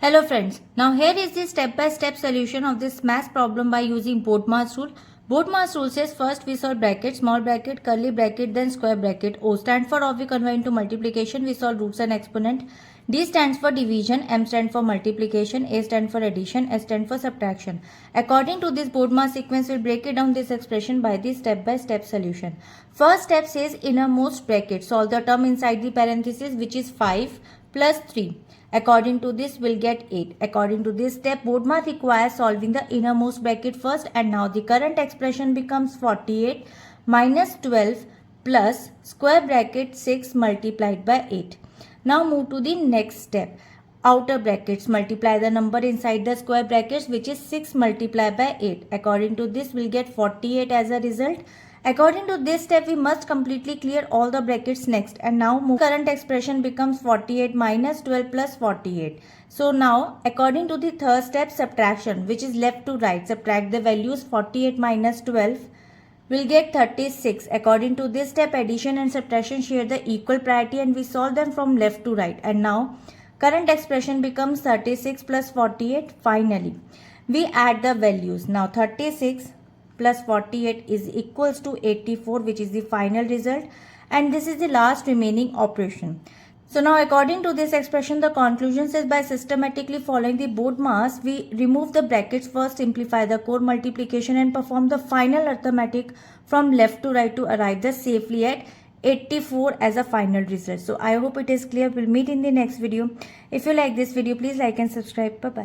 Hello friends, now here is the step-by-step solution of this math problem by using BODMAS rule. BODMAS rule says first we solve bracket, small bracket, curly bracket, then square bracket. O stands for or we convert into multiplication, we solve roots and exponent. D stands for division, M stands for multiplication, A stands for addition, S stands for subtraction. According to this BODMAS sequence, we'll break it down this expression by the step-by-step solution. First step says innermost bracket, solve the term inside the parenthesis which is 5 plus 3. According to this, we'll get 8. According to this step, BODMAS requires solving the innermost bracket first, and now the current expression becomes 48 minus 12 plus square bracket 6 multiplied by 8. Now move to the next step. Outer brackets, multiply the number inside the square brackets which is 6 multiplied by 8. According to this, we'll get 48 as a result. According to this step, we must completely clear all the brackets next, and now current expression becomes 48 minus 12 plus 48. So now according to the third step, subtraction, which is left to right, subtract the values. 48 minus 12 will get 36. According to this step, addition and subtraction share the equal priority and we solve them from left to right, and now current expression becomes 36 plus 48. Finally, we add the values. Now 36 plus 48 is equals to 84, which is the final result, and this is the last remaining operation. So now according to this expression, the conclusion says by systematically following the BODMAS, we remove the brackets first, simplify the core multiplication and perform the final arithmetic from left to right to arrive thus safely at 84 as a final result. So I hope it is clear. We'll meet in the next video. If you like this video, please like and subscribe. Bye bye.